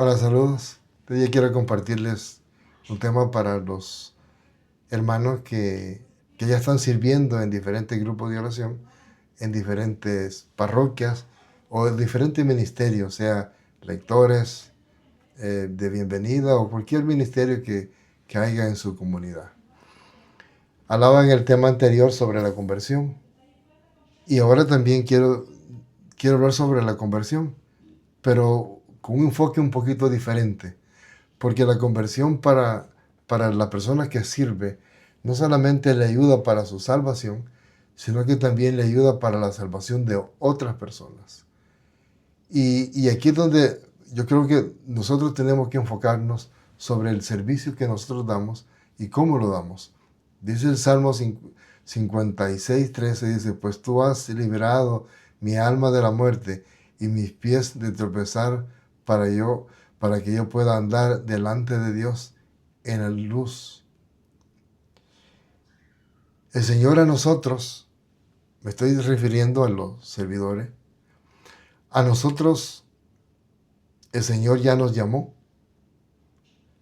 Hola, saludos. Hoy día quiero compartirles un tema para los hermanos que ya están sirviendo en diferentes grupos de oración, en diferentes parroquias o en diferentes ministerios, sea lectores de bienvenida o cualquier ministerio que haya en su comunidad. Hablaba en el tema anterior sobre la conversión y ahora también quiero hablar sobre la conversión, pero con un enfoque un poquito diferente. Porque la conversión para la persona que sirve no solamente le ayuda para su salvación, sino que también le ayuda para la salvación de otras personas. Y aquí es donde yo creo que nosotros tenemos que enfocarnos sobre el servicio que nosotros damos y cómo lo damos. Dice el Salmo 56:13, dice, pues tú has liberado mi alma de la muerte y mis pies de tropezar para para que yo pueda andar delante de Dios en la luz. El Señor a nosotros, me estoy refiriendo a los servidores, a nosotros el Señor ya nos llamó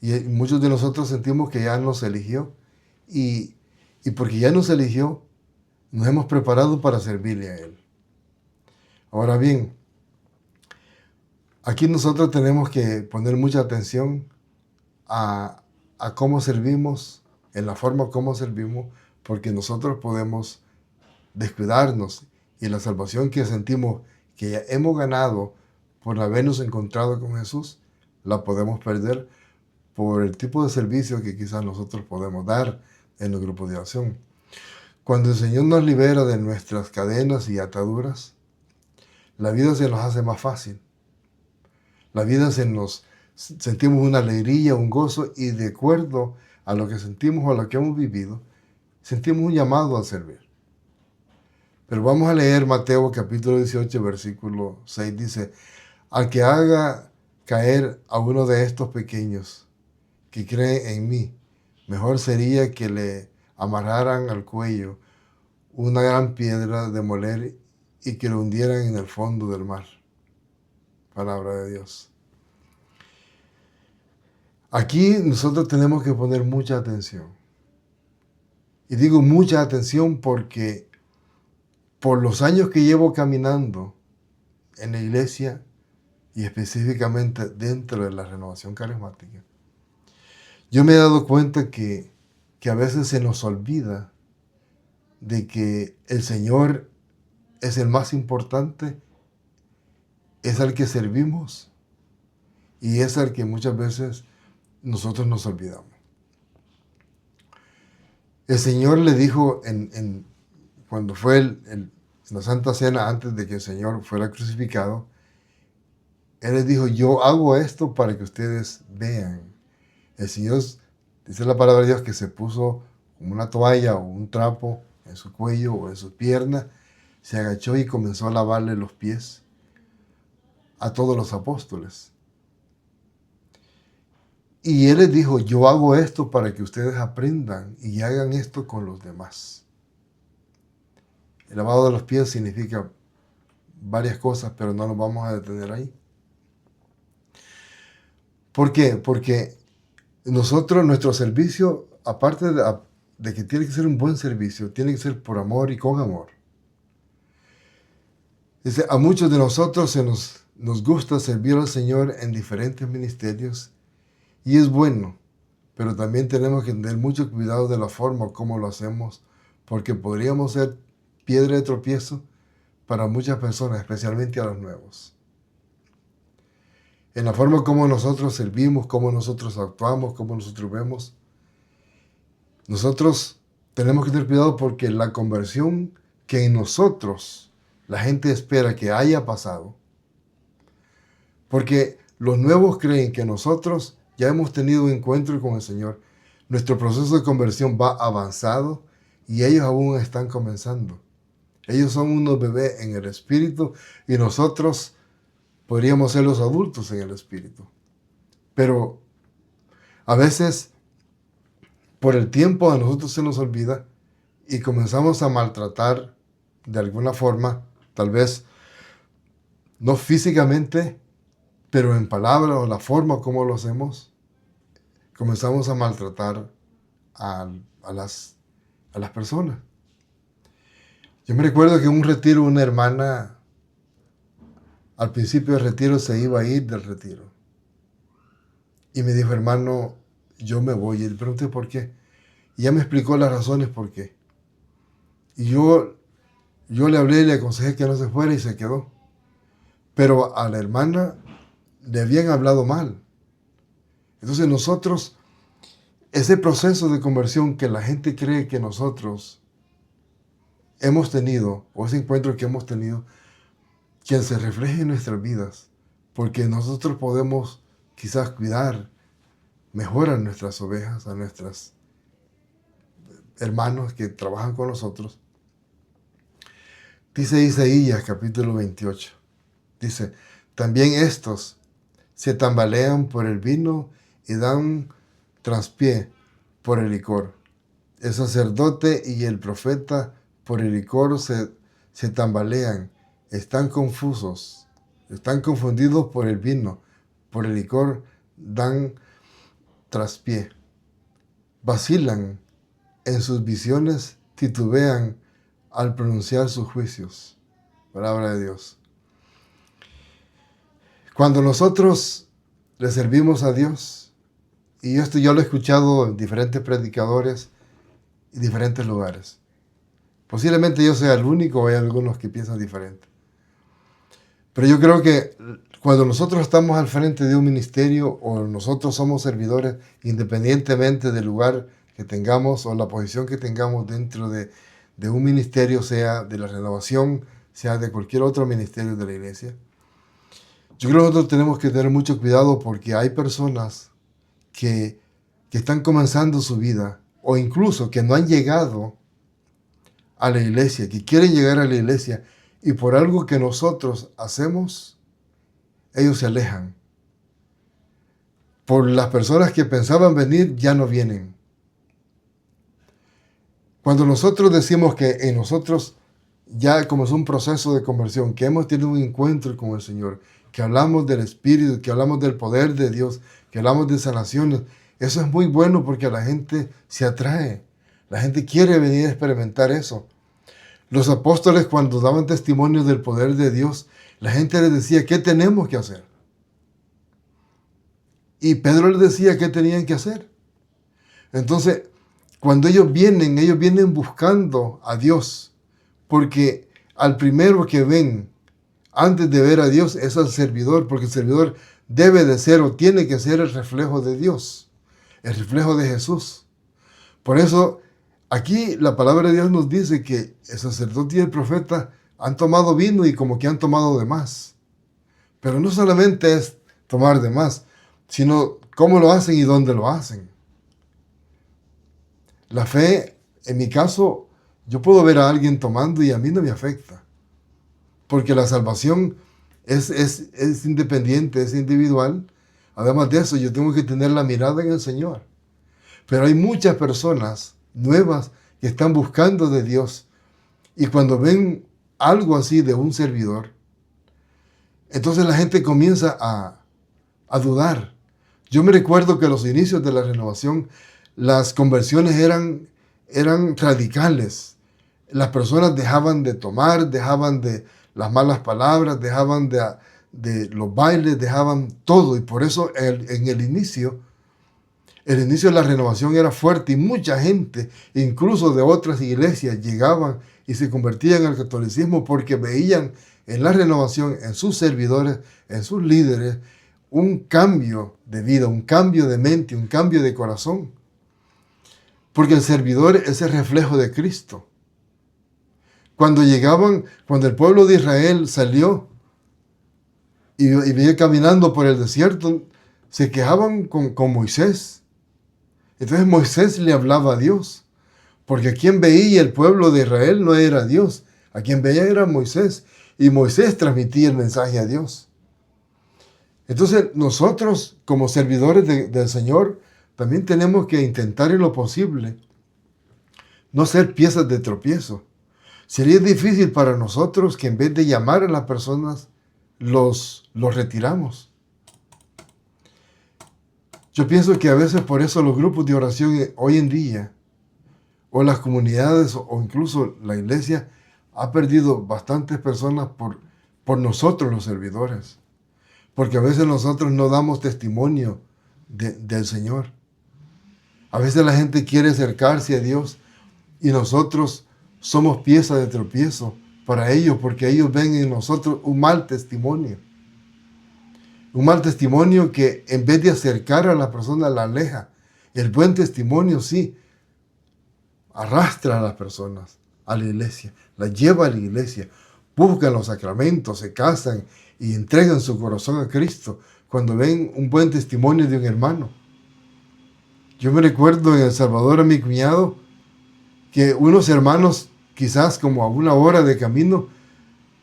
y muchos de nosotros sentimos que ya nos eligió y, y porque ya nos eligió, nos hemos preparado para servirle a Él. Ahora bien, aquí nosotros tenemos que poner mucha atención a, a cómo servimos, en la forma como servimos, porque nosotros podemos descuidarnos y la salvación que sentimos que ya hemos ganado por habernos encontrado con Jesús, la podemos perder por el tipo de servicio que quizás nosotros podemos dar en los grupos de oración. Cuando el Señor nos libera de nuestras cadenas y ataduras, la vida se nos hace más fácil. La vida sentimos una alegría, un gozo y de acuerdo a lo que sentimos o a lo que hemos vivido, sentimos un llamado a servir. Pero vamos a leer Mateo capítulo 18, versículo 6, dice, al que haga caer a uno de estos pequeños que cree en mí, mejor sería que le amarraran al cuello una gran piedra de moler y que lo hundieran en el fondo del mar. Palabra de Dios. Aquí nosotros tenemos que poner mucha atención. Y digo mucha atención porque por los años que llevo caminando en la iglesia y específicamente dentro de la renovación carismática, yo me he dado cuenta que a veces se nos olvida de que el Señor es el más importante, es al que servimos y es al que muchas veces nosotros nos olvidamos. El Señor le dijo cuando fue en la Santa Cena, antes de que el Señor fuera crucificado, Él les dijo, yo hago esto para que ustedes vean. El Señor, dice la palabra de Dios, que se puso como una toalla o un trapo en su cuello o en sus piernas, se agachó y comenzó a lavarle los pies a todos los apóstoles. Y Él les dijo, yo hago esto para que ustedes aprendan y hagan esto con los demás. El lavado de los pies significa varias cosas, pero no nos vamos a detener ahí. ¿Por qué? Porque nosotros, nuestro servicio, aparte de que tiene que ser un buen servicio, tiene que ser por amor y con amor. Dice, a muchos de nosotros nos gusta servir al Señor en diferentes ministerios y es bueno, pero también tenemos que tener mucho cuidado de la forma como lo hacemos, porque podríamos ser piedra de tropiezo para muchas personas, especialmente a los nuevos. En la forma como nosotros servimos, como nosotros actuamos, como nosotros vemos, nosotros tenemos que tener cuidado porque la conversión que en nosotros la gente espera que haya pasado, porque los nuevos creen que nosotros ya hemos tenido un encuentro con el Señor, nuestro proceso de conversión va avanzado y ellos aún están comenzando. Ellos son unos bebés en el espíritu y nosotros podríamos ser los adultos en el espíritu. Pero a veces por el tiempo a nosotros se nos olvida y comenzamos a maltratar de alguna forma, tal vez no físicamente, pero en palabras o la forma como lo hacemos, comenzamos a maltratar a las personas. Yo me recuerdo que en un retiro una hermana, al principio del retiro, se iba a ir del retiro. Y me dijo, hermano, yo me voy. Y le pregunté por qué. Y ella me explicó las razones por qué. Y yo le hablé y le aconsejé que no se fuera y se quedó. Pero a la hermana le habían hablado mal. Entonces nosotros, ese proceso de conversión que la gente cree que nosotros hemos tenido, o ese encuentro que hemos tenido, que se refleje en nuestras vidas, porque nosotros podemos quizás cuidar mejor a nuestras ovejas, a nuestros hermanos que trabajan con nosotros. Dice Isaías capítulo 28, dice, también estos se tambalean por el vino y dan traspié por el licor. El sacerdote y el profeta por el licor se tambalean, están confusos, están confundidos por el vino, por el licor dan traspié. Vacilan en sus visiones, titubean al pronunciar sus juicios. Palabra de Dios. Cuando nosotros le servimos a Dios, y esto yo lo he escuchado en diferentes predicadores y diferentes lugares. Posiblemente yo sea el único o hay algunos que piensan diferente. Pero yo creo que cuando nosotros estamos al frente de un ministerio o nosotros somos servidores, independientemente del lugar que tengamos o la posición que tengamos dentro de un ministerio, sea de la renovación, sea de cualquier otro ministerio de la iglesia, yo creo que nosotros tenemos que tener mucho cuidado porque hay personas que están comenzando su vida o incluso que no han llegado a la iglesia, que quieren llegar a la iglesia y por algo que nosotros hacemos, ellos se alejan. Por las personas que pensaban venir, ya no vienen. Cuando nosotros decimos que en nosotros ya como es un proceso de conversión, que hemos tenido un encuentro con el Señor, que hablamos del Espíritu, que hablamos del poder de Dios, que hablamos de sanaciones, eso es muy bueno porque a la gente se atrae. La gente quiere venir a experimentar eso. Los apóstoles cuando daban testimonio del poder de Dios, la gente les decía, ¿qué tenemos que hacer? Y Pedro les decía qué tenían que hacer. Entonces, cuando ellos vienen buscando a Dios, porque al primero que ven antes de ver a Dios es al servidor, porque el servidor debe de ser o tiene que ser el reflejo de Dios, el reflejo de Jesús. Por eso, aquí la palabra de Dios nos dice que el sacerdote y el profeta han tomado vino y como que han tomado de más. Pero no solamente es tomar de más, sino cómo lo hacen y dónde lo hacen. La fe, en mi caso, yo puedo ver a alguien tomando y a mí no me afecta. Porque la salvación es independiente, es individual. Además de eso, yo tengo que tener la mirada en el Señor. Pero hay muchas personas nuevas que están buscando de Dios. Y cuando ven algo así de un servidor, entonces la gente comienza a dudar. Yo me recuerdo que a los inicios de la renovación, las conversiones eran radicales. Las personas dejaban de tomar, dejaban de las malas palabras, dejaban de los bailes, dejaban todo. Y por eso en el inicio de la renovación era fuerte y mucha gente, incluso de otras iglesias, llegaban y se convertían al catolicismo porque veían en la renovación, en sus servidores, en sus líderes, un cambio de vida, un cambio de mente, un cambio de corazón. Porque el servidor es el reflejo de Cristo. Cuando el pueblo de Israel salió y venía caminando por el desierto, se quejaban con Moisés. Entonces Moisés le hablaba a Dios, porque a quien veía el pueblo de Israel no era Dios, a quien veía era Moisés, y Moisés transmitía el mensaje a Dios. Entonces nosotros, como servidores del Señor, también tenemos que intentar en lo posible no ser piezas de tropiezo. Sería difícil para nosotros que en vez de llamar a las personas, los retiramos. Yo pienso que a veces por eso los grupos de oración hoy en día, o las comunidades, o incluso la iglesia, ha perdido bastantes personas por nosotros los servidores. Porque a veces nosotros no damos testimonio del Señor. A veces la gente quiere acercarse a Dios y nosotros somos pieza de tropiezo para ellos, porque ellos ven en nosotros un mal testimonio. Un mal testimonio que en vez de acercar a la persona la aleja. El buen testimonio sí arrastra a las personas a la iglesia, las lleva a la iglesia, buscan los sacramentos, se casan y entregan su corazón a Cristo cuando ven un buen testimonio de un hermano. Yo me recuerdo en El Salvador a mi cuñado que unos hermanos, quizás como a una hora de camino,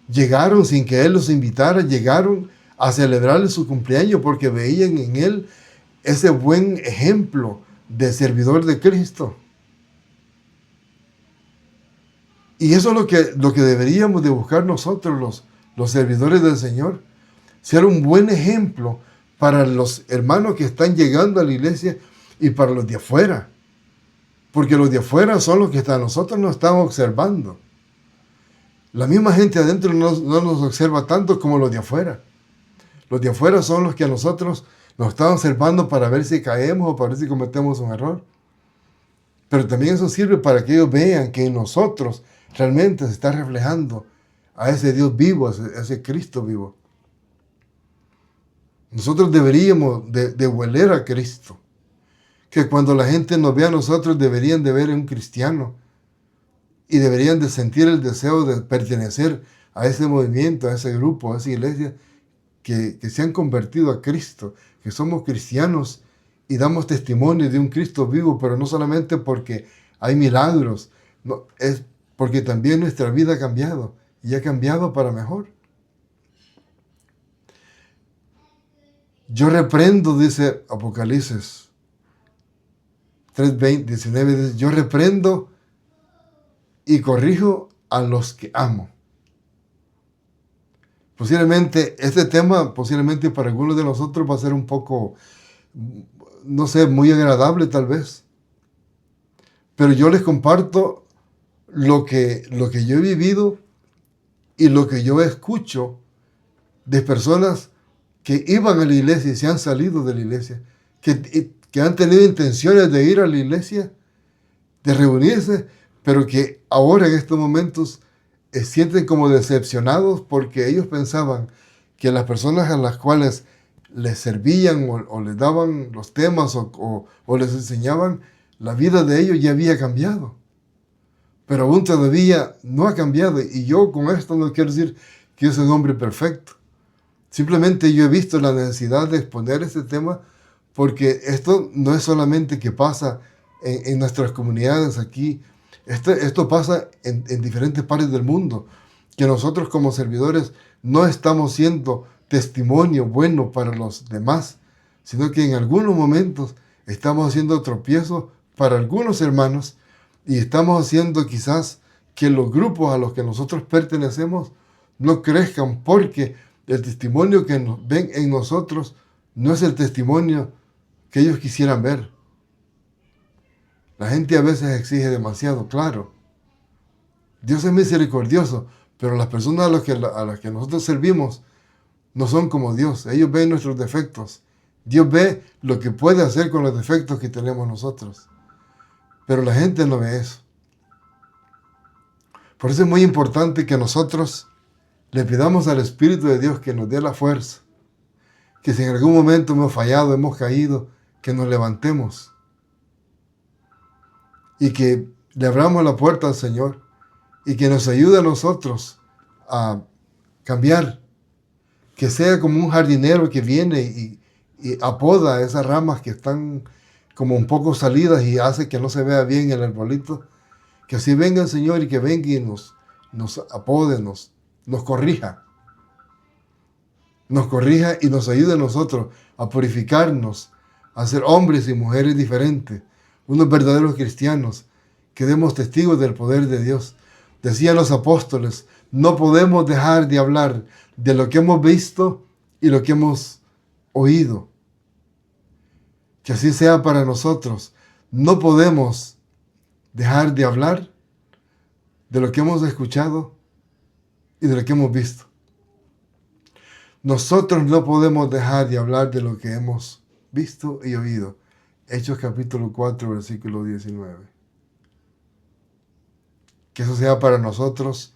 llegaron sin que él los invitara, llegaron a celebrarle su cumpleaños porque veían en él ese buen ejemplo de servidor de Cristo. Y eso es lo que deberíamos de buscar nosotros, los servidores del Señor. Ser un buen ejemplo para los hermanos que están llegando a la iglesia y para los de afuera. Porque los de afuera son los que nosotros nos estamos observando. La misma gente adentro no nos observa tanto como los de afuera. Los de afuera son los que a nosotros nos están observando para ver si caemos o para ver si cometemos un error. Pero también eso sirve para que ellos vean que en nosotros realmente se está reflejando a ese Dios vivo, a ese Cristo vivo. Nosotros deberíamos de hueler a Cristo. Que cuando la gente nos vea a nosotros deberían de ver a un cristiano y deberían de sentir el deseo de pertenecer a ese movimiento, a ese grupo, a esa iglesia que se han convertido a Cristo, que somos cristianos y damos testimonio de un Cristo vivo, pero no solamente porque hay milagros, no, es porque también nuestra vida ha cambiado y ha cambiado para mejor. Yo reprendo, dice Apocalipsis 3:19, dice, yo reprendo y corrijo a los que amo. Posiblemente este tema, para algunos de nosotros va a ser un poco, no sé, muy agradable tal vez. Pero yo les comparto lo que yo he vivido y lo que yo escucho de personas que iban a la iglesia y se han salido de la iglesia, que han tenido intenciones de ir a la iglesia, de reunirse, pero que ahora en estos momentos sienten como decepcionados porque ellos pensaban que las personas a las cuales les servían o les daban los temas o les enseñaban, la vida de ellos ya había cambiado. Pero aún todavía no ha cambiado. Y yo con esto no quiero decir que yo soy un hombre perfecto. Simplemente yo he visto la necesidad de exponer este tema porque esto no es solamente que pasa en nuestras comunidades aquí. Esto pasa en diferentes partes del mundo, que nosotros como servidores no estamos siendo testimonio bueno para los demás, sino que en algunos momentos estamos haciendo tropiezo para algunos hermanos y estamos haciendo quizás que los grupos a los que nosotros pertenecemos no crezcan porque el testimonio que ven en nosotros no es el testimonio que ellos quisieran ver. La gente a veces exige demasiado, claro. Dios es misericordioso, pero las personas a las que nosotros servimos no son como Dios. Ellos ven nuestros defectos. Dios ve lo que puede hacer con los defectos que tenemos nosotros. Pero la gente no ve eso. Por eso es muy importante que nosotros le pidamos al Espíritu de Dios que nos dé la fuerza. Que si en algún momento hemos fallado, hemos caído, que nos levantemos. Y que le abramos la puerta al Señor y que nos ayude a nosotros a cambiar. Que sea como un jardinero que viene y apoda esas ramas que están como un poco salidas y hace que no se vea bien el arbolito. Que así venga el Señor y que venga y nos apode, nos corrija. Nos corrija y nos ayude a nosotros a purificarnos, a ser hombres y mujeres diferentes. Unos verdaderos cristianos, que demos testigos del poder de Dios. Decían los apóstoles, no podemos dejar de hablar de lo que hemos visto y lo que hemos oído. Que así sea para nosotros. No podemos dejar de hablar de lo que hemos escuchado y de lo que hemos visto. Nosotros no podemos dejar de hablar de lo que hemos visto y oído. Hechos capítulo 4, versículo 19. Que eso sea para nosotros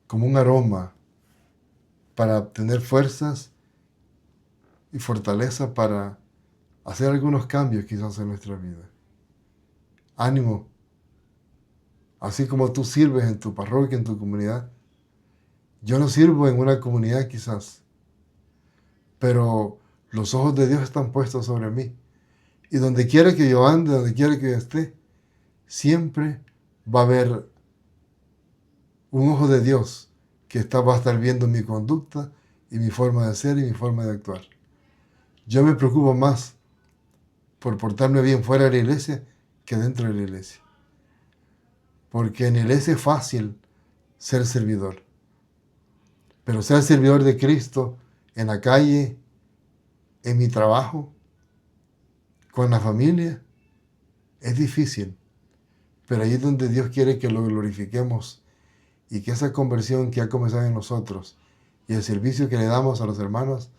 como un aroma para obtener fuerzas y fortaleza para hacer algunos cambios quizás en nuestra vida. Ánimo. Así como tú sirves en tu parroquia, en tu comunidad. Yo no sirvo en una comunidad quizás, pero los ojos de Dios están puestos sobre mí. Y donde quiera que yo ande, donde quiera que yo esté, siempre va a haber un ojo de Dios que va a estar viendo mi conducta y mi forma de ser y mi forma de actuar. Yo me preocupo más por portarme bien fuera de la iglesia que dentro de la iglesia. Porque en la iglesia es fácil ser servidor. Pero ser servidor de Cristo en la calle, en mi trabajo, con la familia, es difícil. Pero ahí es donde Dios quiere que lo glorifiquemos y que esa conversión que ha comenzado en nosotros y el servicio que le damos a los hermanos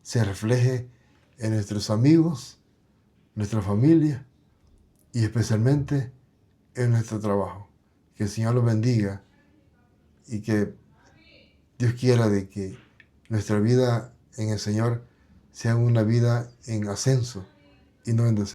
se refleje en nuestros amigos, nuestra familia y especialmente en nuestro trabajo. Que el Señor los bendiga y que Dios quiera de que nuestra vida en el Señor sea una vida en ascenso y no en descenso.